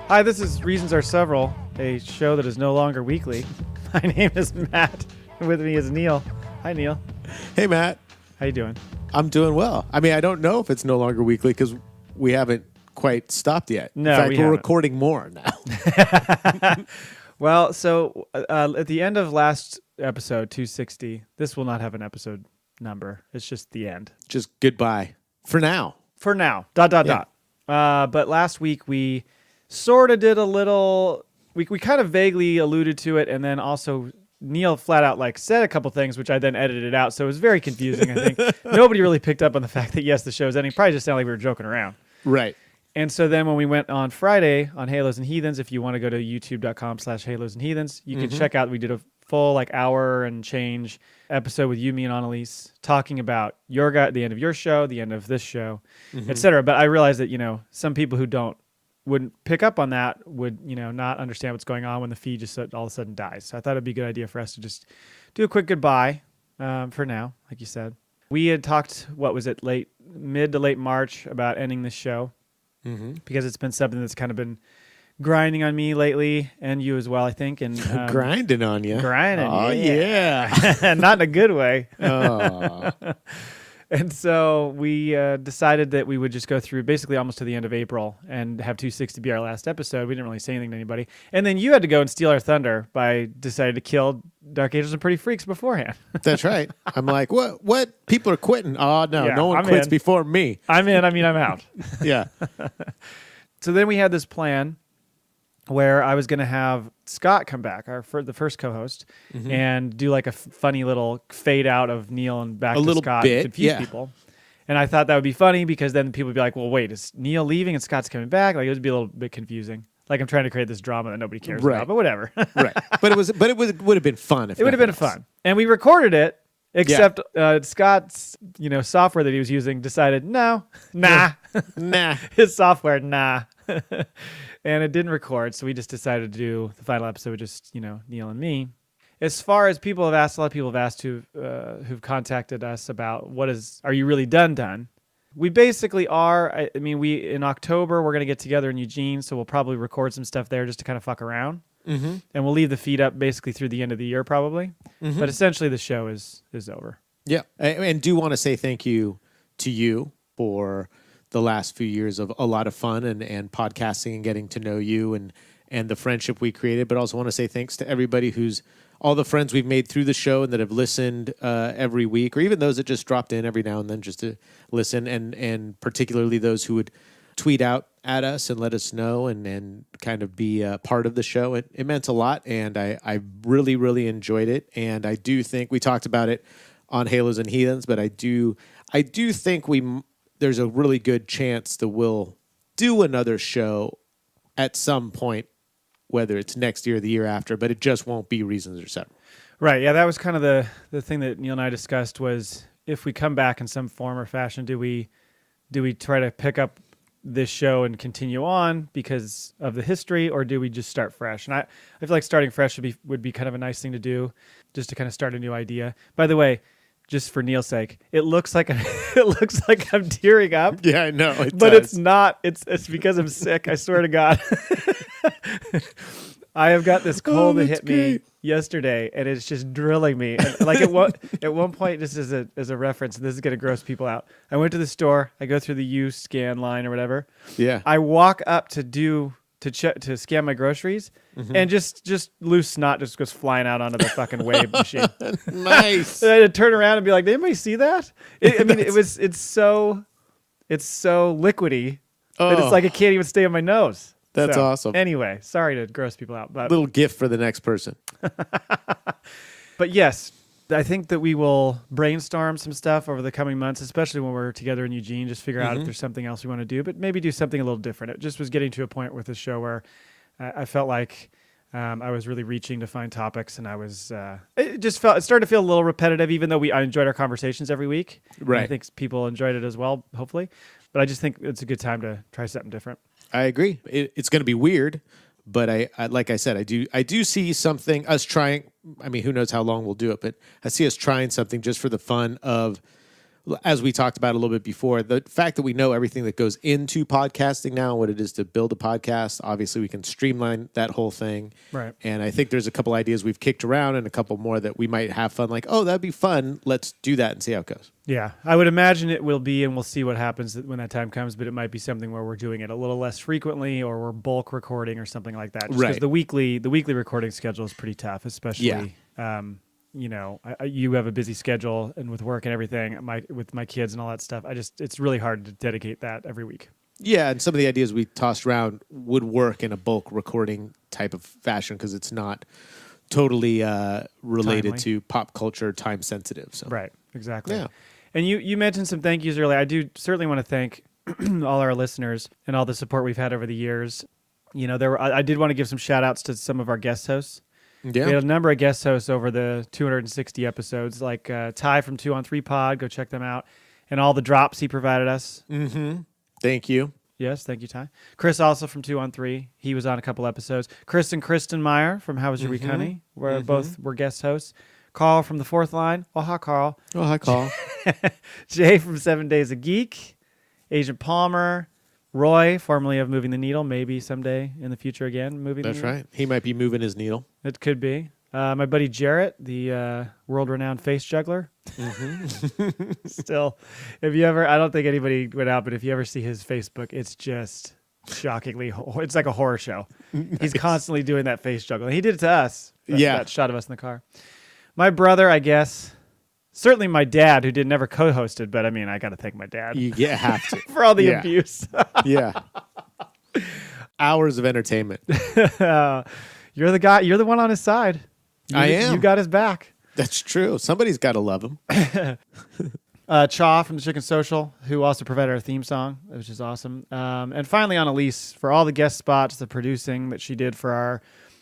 Hi, this is Reasons Are Several, a show that is no longer weekly. My name is Matt. With me is Neil. Hi, Neil. Hey, Matt. How you doing? I'm doing well. I mean, I don't know if it's no longer weekly because we haven't quite stopped yet. No, in fact, we we're haven't. recording more now. Well, so at the end of last episode, 260, this will not have an episode number. It's just the end. Just goodbye for now. For now. ... Yeah. But last week we sort of did a little... We kind of vaguely alluded to it, and then also Neil flat out said a couple things, which I then edited out. So it was very confusing, I think. Nobody really picked up on the fact that, yes, the show's ending. Probably just sounded like we were joking around. Right. And so then when we went on Friday on Halos and Heathens, if you want to go to youtube.com/Halos and Heathens, you can check out, we did a full hour and change episode with you, me, and Annalise talking about the end of your show, the end of this show, etc. But I realized that, some people who wouldn't pick up on that would, not understand what's going on when the feed just all of a sudden dies. So I thought it'd be a good idea for us to just do a quick goodbye for now, like you said. We had talked, mid to late March about ending this show. Because it's been something that's kind of been grinding on me lately, and you as well, I think. And Grinding on you. Grinding. Oh, yeah. Not in a good way. Oh. And so we decided that we would just go through basically almost to the end of April and have 260 be our last episode. We didn't really say anything to anybody. And then you had to go and steal our thunder by deciding to kill Dark Angels and Pretty Freaks beforehand. That's right. I'm like, what? People are quitting. Oh, no. Yeah, no one I'm quits in. before me. I'm out. Yeah. So then we had this plan where I was going to have Scott come back, the first co-host, and do a funny little fade out of Neil and back A to little Scott bit, and confuse yeah. people. And I thought that would be funny because then people would be like, well, wait, is Neil leaving and Scott's coming back? It would be a little bit confusing. I'm trying to create this drama that nobody cares Right. about, but whatever. Right. But it would have been fun. It would have been fun. And we recorded it, except Scott's software that he was using decided, nah. His software, nah. And it didn't record, so we just decided to do the final episode with just, Neil and me. As far as people have asked, a lot of people have asked who've contacted us about are you really done? We basically are. In October, we're going to get together in Eugene, so we'll probably record some stuff there just to kind of fuck around. And we'll leave the feed up basically through the end of the year probably. But essentially the show is over. Yeah. And do want to say thank you to you for the last few years of a lot of fun and podcasting and getting to know you and the friendship we created. But also want to say thanks to everybody all the friends we've made through the show and that have listened every week, or even those that just dropped in every now and then just to listen, and particularly those who would tweet out at us and let us know and kind of be a part of the show. It meant a lot, and I really, really enjoyed it. And I do think we talked about it on Halos and Heathens, but I do think there's a really good chance that we'll do another show at some point, whether it's next year or the year after, but it just won't be Reasons Are Several. Right. Yeah, that was kind of the thing that Neil and I discussed was if we come back in some form or fashion, do we try to pick up this show and continue on because of the history, or do we just start fresh? And I feel like starting fresh would be kind of a nice thing to do, just to kind of start a new idea. By the way, just for Neil's sake, it looks like I'm tearing up. Yeah, I know. But does. it's not. It's because I'm sick. I swear to God. I have got this cold that hit me yesterday, and it's just drilling me. And at one point, just as a reference, this is going to gross people out. I went to the store. I go through the U-scan line or whatever. Yeah. I walk up to scan my groceries, and just loose snot just goes flying out onto the fucking wave machine. Nice. I had to turn around and be like, "Did anybody see that?" It's so liquidy that it's like it can't even stay on my nose. That's awesome. Anyway, sorry to gross people out, but Little gift for the next person. but yes, I think that we will brainstorm some stuff over the coming months, especially when we're together in Eugene, just figure out if there's something else we want to do, but maybe do something a little different. It just was getting to a point with the show where I felt like I was really reaching to find topics, and it started to feel a little repetitive, even though I enjoyed our conversations every week. Right. And I think people enjoyed it as well, hopefully. But I just think it's a good time to try something different. I agree. It's going to be weird, but I like I said, I do see something us trying. I mean, who knows how long we'll do it, but I see us trying something just for the fun of as we talked about a little bit before, the fact that we know everything that goes into podcasting now, what it is to build a podcast, obviously we can streamline that whole thing. Right. And I think there's a couple ideas we've kicked around and a couple more that we might have fun. Like, oh, that'd be fun. Let's do that and see how it goes. Yeah, I would imagine it will be, and we'll see what happens when that time comes, but it might be something where we're doing it a little less frequently or we're bulk recording or something like that. Just Right. because the weekly recording schedule is pretty tough, especially, you have a busy schedule and with work and everything, with my kids and all that stuff. It's really hard to dedicate that every week. Yeah, and some of the ideas we tossed around would work in a bulk recording type of fashion because it's not totally related Timely. to pop culture, time sensitive. So. Right, exactly. Yeah. And you mentioned some thank yous earlier. I do certainly want to thank all our listeners and all the support we've had over the years. I did want to give some shout outs to some of our guest hosts. Yeah. We had a number of guest hosts over the 260 episodes, like Ty from 2 on 3 Pod. Go check them out. And all the drops he provided us. Mm-hmm. Thank you. Yes, thank you, Ty. Chris also from 2 on 3. He was on a couple episodes. Chris and Kristen Meyer from How Was Your Week, Honey? Both were guest hosts. Carl from The Fourth Line. Oh, hi, Carl. Oh, hi, Carl. Jay from 7 Days a Geek. Agent Palmer. Roy, formerly of Moving the Needle, maybe someday in the future again. That's right. He might be moving his needle. It could be. My buddy Jarrett, the world-renowned face juggler. Still, I don't think anybody went out, but if you ever see his Facebook, it's just shockingly, it's like a horror show. He's constantly doing that face juggle. He did it to us. That shot of us in the car. My brother, I guess. Certainly my dad, who never co-hosted, but I mean, I got to thank my dad. You have to. For all the abuse. Yeah. Hours of entertainment. You're the guy. You're the one on his side. I am. You got his back. That's true. Somebody's got to love him. Chaw from the Chicken Social, who also provided our theme song, which is awesome. And finally, Annalise for all the guest spots, the producing that she did for our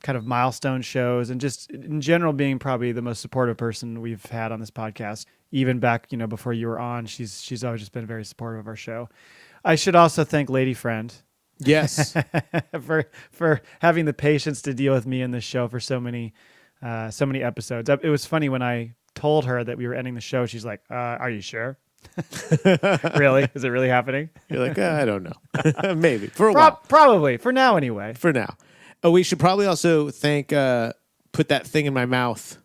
kind of milestone shows, and just in general being probably the most supportive person we've had on this podcast. Even back, before you were on, she's always just been very supportive of our show. I should also thank Lady Friend. Yes. for having the patience to deal with me in this show for so many episodes. It was funny when I told her that we were ending the show. She's like, "Are you sure? Really? Is it really happening?" You're like, I don't know. Maybe for a while. Probably for now, anyway. For now. Oh, we should probably also thank. Put that thing in my mouth.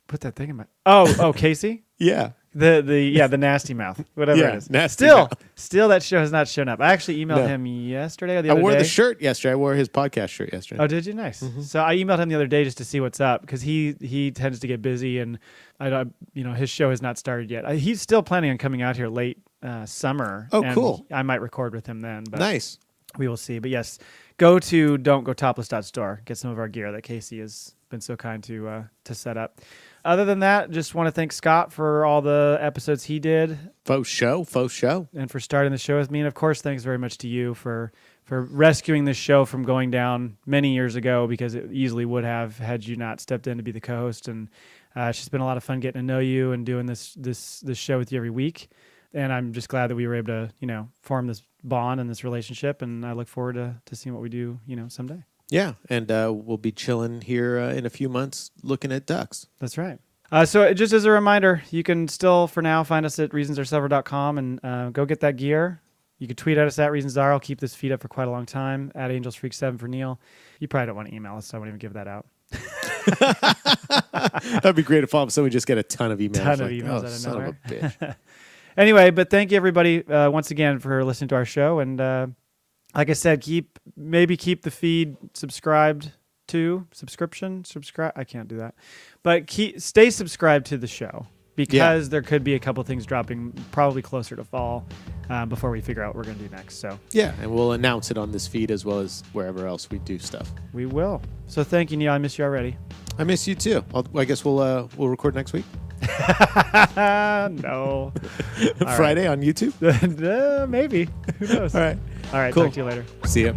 Put that thing in my. Oh, Casey. Yeah. The nasty mouth, whatever it is. Nasty Still, that show has not shown up. I actually emailed him yesterday or the other day. I wore the shirt yesterday. I wore his podcast shirt yesterday. Oh, did you? Nice. Mm-hmm. So I emailed him the other day just to see what's up because he tends to get busy and his show has not started yet. He's still planning on coming out here late summer. Oh, and cool. I might record with him then. But nice. We will see. But yes, go to don'tgotopless.store. Get some of our gear that Casey has been so kind to set up. Other than that, just want to thank Scott for all the episodes he did. Faux show. And for starting the show with me. And, of course, thanks very much to you for rescuing this show from going down many years ago because it easily would have had you not stepped in to be the co-host. And it's just been a lot of fun getting to know you and doing this show with you every week. And I'm just glad that we were able to, form this bond and this relationship. And I look forward to seeing what we do, someday. Yeah, and we'll be chilling here in a few months looking at ducks. That's right. So just as a reminder, you can still, for now, find us at reasonsareseveral.com and go get that gear. You can tweet at us at ReasonsAre. I'll keep this feed up for quite a long time. At AngelsFreak7 for Neil. You probably don't want to email us, so I won't even give that out. That'd be great if all of a sudden we just get a ton of emails. Out of son nowhere. of a bitch. Anyway, but thank you, everybody, once again for listening to our show. And like I said, keep the feed subscribe. I can't do that, but stay subscribed to the show because there could be a couple things dropping probably closer to fall before we figure out what we're going to do next. So yeah, and we'll announce it on this feed as well as wherever else we do stuff. We will. So thank you, Neil. I miss you already. I miss you too. I guess we'll record next week. No. Friday on YouTube? Maybe. Who knows? All right. All right. Cool. Talk to you later. See ya.